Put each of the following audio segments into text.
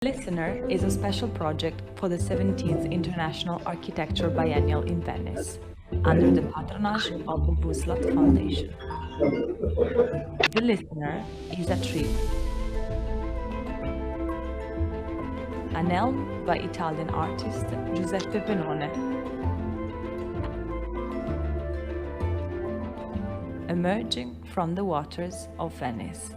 Listener is a special project for the 17th International Architecture Biennial in Venice, under the patronage of the Vuslat Foundation. The listener is a tree, an elm by Italian artist Giuseppe Pernone, emerging from the waters of Venice.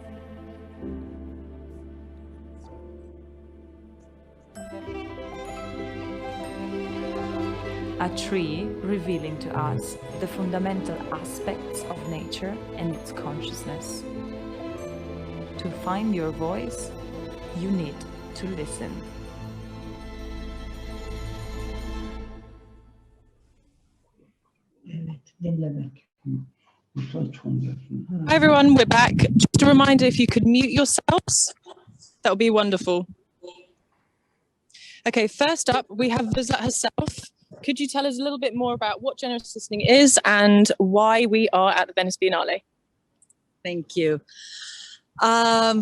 A tree revealing to us the fundamental aspects of nature and its consciousness. To find your voice, you need to listen. Hi everyone, we're back. Just a reminder, if you could mute yourselves, that would be wonderful. Okay, first up, we have Vuslat herself. Could you tell us a little bit more about what generous listening is and why we are at the Venice Biennale? Thank you.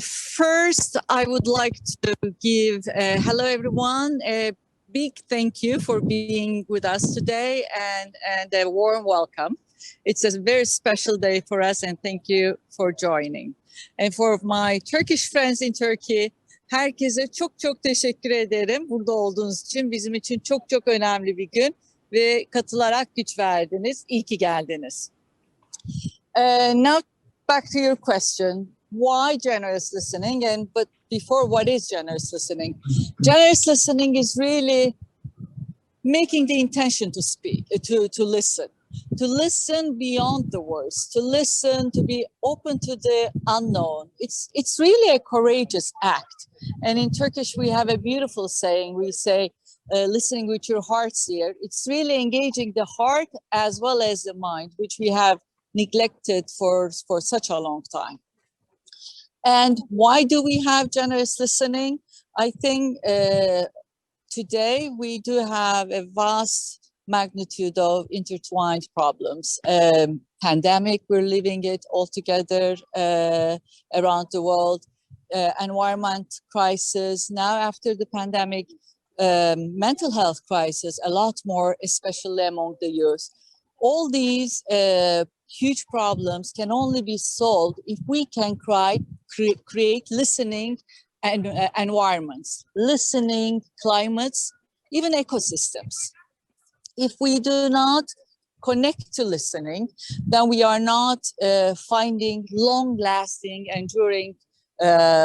First, I would like to give hello everyone, a big thank you for being with us today and a warm welcome. It's a very special day for us and thank you for joining. And for my Turkish friends in Turkey, herkese çok çok teşekkür ederim burada olduğunuz için. Bizim için çok çok önemli bir gün ve katılarak güç verdiniz. İyi ki geldiniz. Now back to your question. Why generous listening? But before, what is generous listening? Generous listening is really making the intention to speak, to listen. To listen beyond the words, to listen, to be open to the unknown. It's really a courageous act. And in Turkish, we have a beautiful saying. We say, listening with your heart's ear. It's really engaging the heart as well as the mind, which we have neglected for such a long time. And why do we have generous listening? I think today we do have a vast magnitude of intertwined problems. Pandemic, we're living it all together around the world. Environment crisis. Now after the pandemic, mental health crisis, a lot more, especially among the youth. All these huge problems can only be solved if we can create listening and environments, listening climates, even ecosystems. If we do not connect to listening, then we are not finding long-lasting, enduring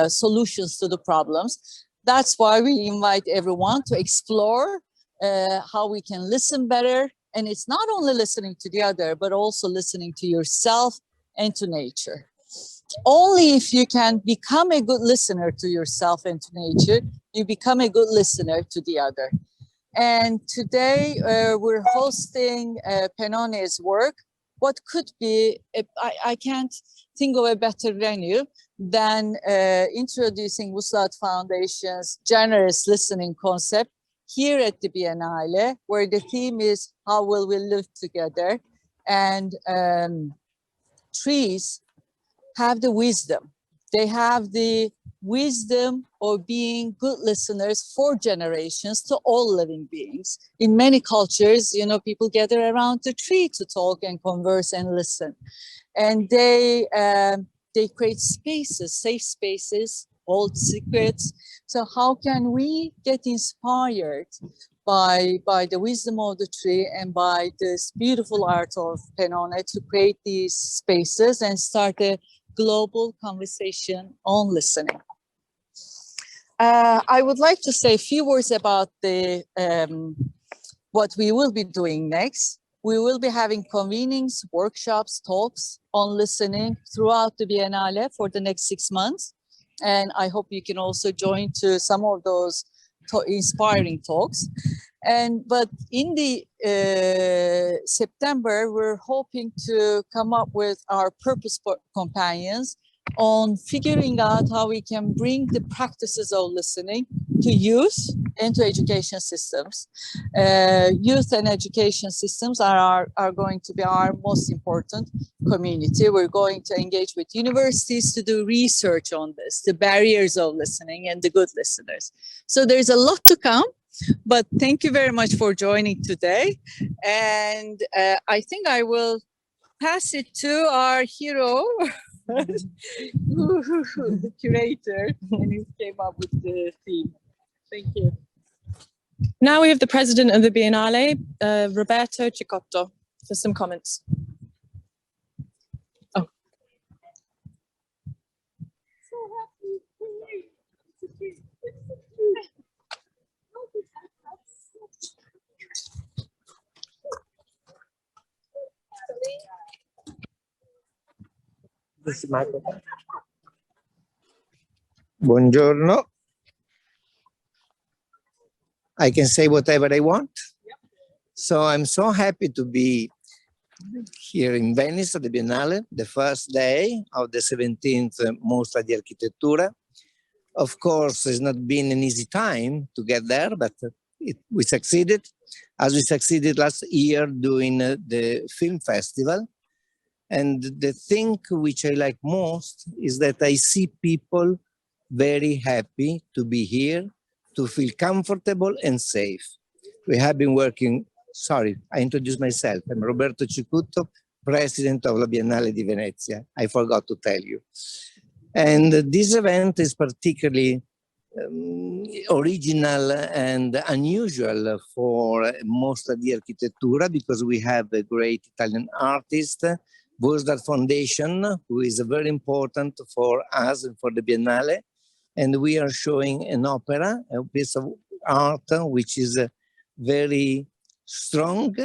solutions to the problems. That's why we invite everyone to explore how we can listen better. And it's not only listening to the other, but also listening to yourself and to nature. Only if you can become a good listener to yourself and to nature, you become a good listener to the other. And today we're hosting Pernone's work. What could be, I can't think of a better venue than introducing Vuslat Foundation's generous listening concept here at the Biennale, where the theme is how will we live together? And trees have the wisdom. They have the wisdom of being good listeners for generations to all living beings. In many cultures, you know, people gather around the tree to talk and converse and listen. And they create spaces, safe spaces, old secrets. So how can we get inspired by the wisdom of the tree and by this beautiful art of Pernone to create these spaces and start a global conversation on listening? I would like to say a few words about the what we will be doing next. We will be having convenings, workshops, talks on listening throughout the Biennale for the next 6 months. And I hope you can also join to some of those inspiring talks. But in the September, we're hoping to come up with our purpose companions on figuring out how we can bring the practices of listening to youth into education systems. Youth and education systems are going to be our most important community. We're going to engage with universities to do research on this, the barriers of listening and the good listeners. So there's a lot to come, but thank you very much for joining today. And I think I will pass it to our hero, the curator, and who came up with the theme. Thank you. Now we have the president of the Biennale, Roberto Cicotto, for some comments. Oh. Buongiorno. I can say whatever I want. So I'm so happy to be here in Venice at the Biennale, the first day of the 17th Mostra di Architettura. Of course, it's not been an easy time to get there, but we succeeded, as we succeeded last year doing the film festival. And the thing which I like most is that I see people very happy to be here, to feel comfortable and safe. We have been working, sorry, I introduced myself. I'm Roberto Cicotto, president of La Biennale di Venezia. I forgot to tell you. And this event is particularly original and unusual for Mostra di Architettura because we have a great Italian artist, Vuslat Foundation, who is very important for us and for the Biennale. And we are showing an opera, a piece of art, which is very strong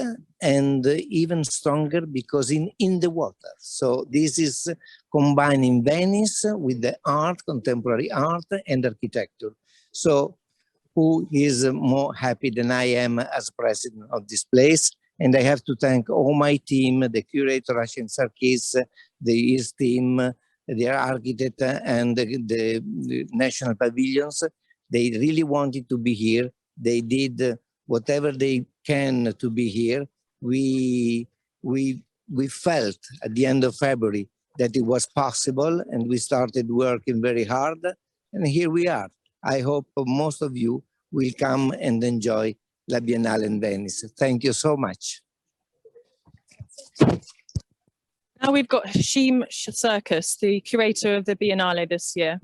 and even stronger because in the water. So this is combining Venice with the art, contemporary art and architecture. So who is more happy than I am as president of this place? And I have to thank all my team, the curator, Hashem Circus, his team, their architect and the national pavilions. They really wanted to be here. They did whatever they can to be here. We felt at the end of February that it was possible and we started working very hard and here we are. I hope most of you will come and enjoy La Biennale in Venice. Thank you so much. Now we've got Hashem Circus, the curator of the Biennale this year.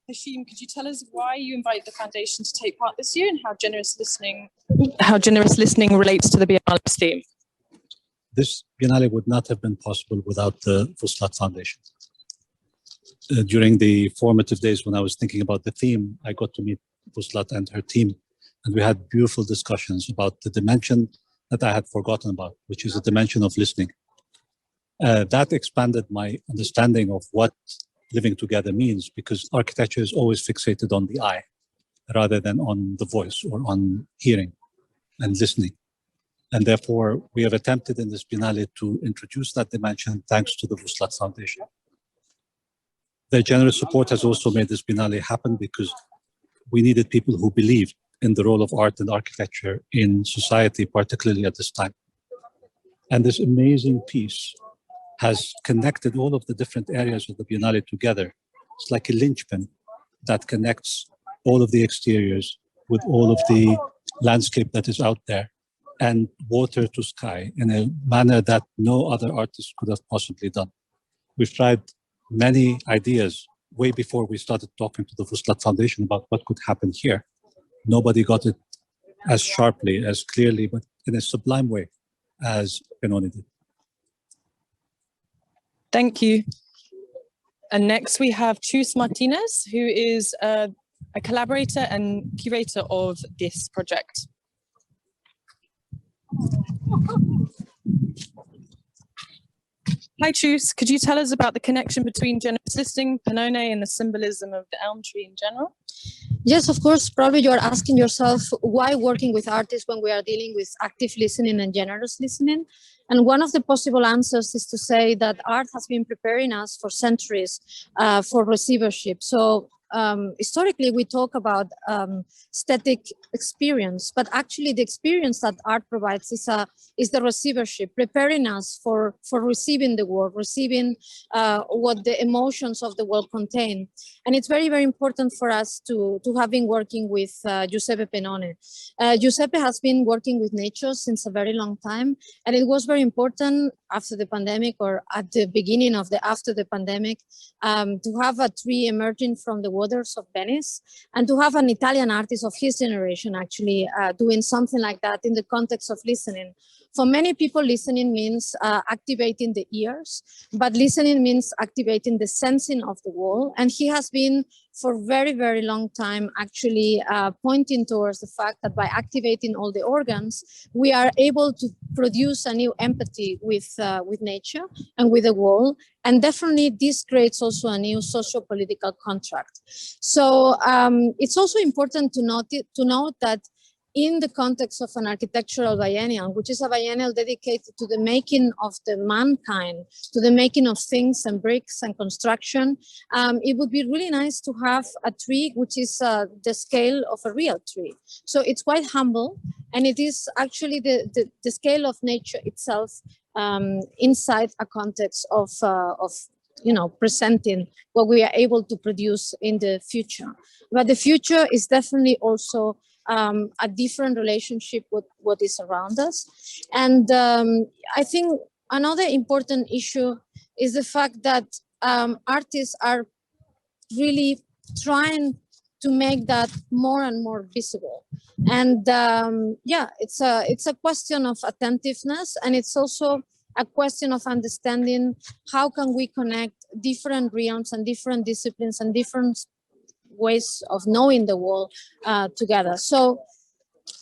Hashem, could you tell us why you invited the foundation to take part this year and how generous listening relates to the Biennale's theme? This Biennale would not have been possible without the Vuslat Foundation. During the formative days when I was thinking about the theme, I got to meet Vuslat and her team, and we had beautiful discussions about the dimension that I had forgotten about, which is the dimension of listening. That expanded my understanding of what living together means, because architecture is always fixated on the eye rather than on the voice or on hearing and listening. And therefore, we have attempted in this Biennale to introduce that dimension thanks to the Vuslat Foundation. Their generous support has also made this Biennale happen because we needed people who believed in the role of art and architecture in society, particularly at this time. And this amazing piece has connected all of the different areas of the Biennale together. It's like a linchpin that connects all of the exteriors with all of the landscape that is out there and water to sky in a manner that no other artist could have possibly done. We've tried many ideas way before we started talking to the Vuslat Foundation about what could happen here. Nobody got it as sharply, as clearly, but in a sublime way as Pernone did. Thank you. And next we have Chus Martinez, who is a collaborator and curator of this project. Hi Chus, could you tell us about the connection between generous listening, Pernone, and the symbolism of the elm tree in general? Yes, of course. Probably you're asking yourself why working with artists when we are dealing with active listening and generous listening. And one of the possible answers is to say that art has been preparing us for centuries for receivership. So historically, we talk about static experience, but actually the experience that art provides is the receivership, preparing us for receiving the world, receiving what the emotions of the world contain. And it's very, very important for us to have been working with Giuseppe Pernone. Giuseppe has been working with nature since a very long time, and it was very important after the pandemic, or at the beginning of after the pandemic, to have a tree emerging from the waters of Venice, and to have an Italian artist of his generation actually doing something like that in the context of listening. For many people, listening means activating the ears, but listening means activating the sensing of the world. And he has been for a very, very long time actually pointing towards the fact that by activating all the organs, we are able to produce a new empathy with nature and with the world. And definitely this creates also a new socio-political contract. So it's also important to note that in the context of an architectural biennial, which is a biennial dedicated to the making of the mankind, to the making of things and bricks and construction, it would be really nice to have a tree which is the scale of a real tree. So it's quite humble, and it is actually the scale of nature itself inside a context of presenting what we are able to produce in the future. But the future is definitely also a different relationship with what is around us. And I think another important issue is the fact that artists are really trying to make that more and more visible. And it's a question of attentiveness, and it's also a question of understanding how can we connect different realms and different disciplines and different ways of knowing the world together. So,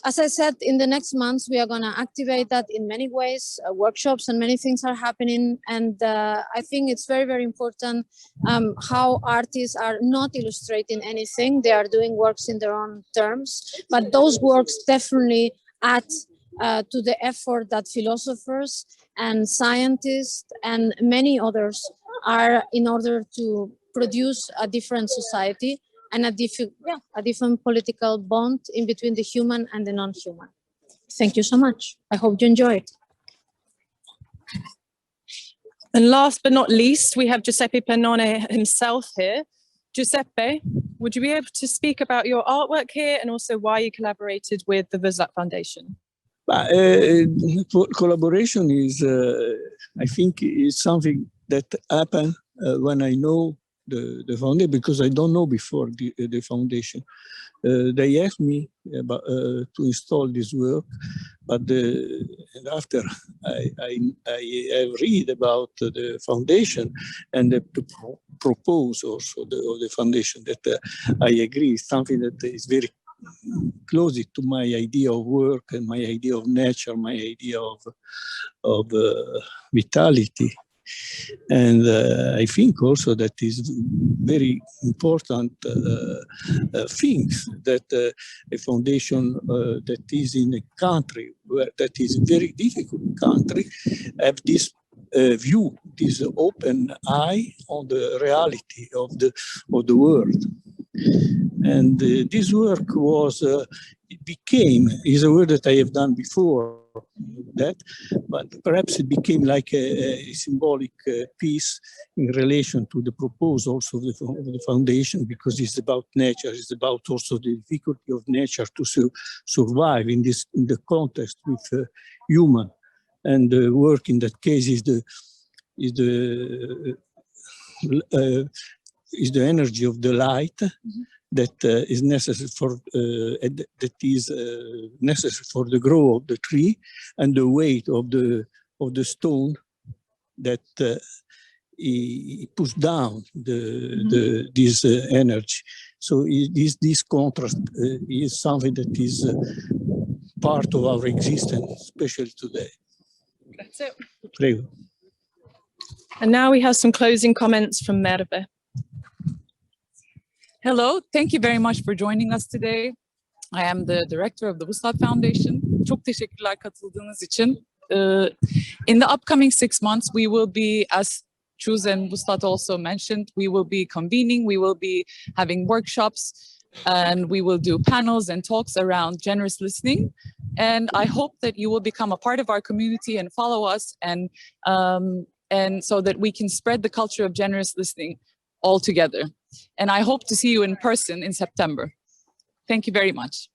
as I said, in the next months, we are going to activate that in many ways. Workshops and many things are happening. And I think it's very, very important how artists are not illustrating anything. They are doing works in their own terms. But those works definitely add to the effort that philosophers and scientists and many others are in order to produce a different society and a different political bond in between the human and the non-human. Thank you so much. I hope you enjoyed. And last but not least, we have Giuseppe Pernone himself here. Giuseppe, would you be able to speak about your artwork here and also why you collaborated with the Vuslat Foundation? Collaboration is, I think, is something that happened when I know the foundation, because I don't know before the foundation. They asked me about, to install this work, but after I have read about the foundation and the propose also of the foundation, that I agree is something that is very close to my idea of work and my idea of nature, my idea of vitality. And I think also that is very important things that a foundation that is in a country that is a very difficult country have this view, this open eye on the reality of the world. And this work was, is a work that I have done before that, but perhaps it became like a symbolic piece in relation to the proposals of the foundation, because it's about nature, it's about also the difficulty of nature to survive in the context with human. And the work in that case is the energy of the light. Mm-hmm. That is necessary for necessary for the growth of the tree, and the weight of the stone that push down this energy. So this contrast is something that is part of our existence, especially today. That's it. Prego. And now we have some closing comments from Merve. Hello, thank you very much for joining us today. I am the director of the Vuslat Foundation. Çok teşekkürler katıldığınız için. In the upcoming 6 months, we will be, as Chuz and Vuslat also mentioned, we will be convening, we will be having workshops, and we will do panels and talks around generous listening. And I hope that you will become a part of our community and follow us, and so that we can spread the culture of generous listening all together. And I hope to see you in person in September. Thank you very much.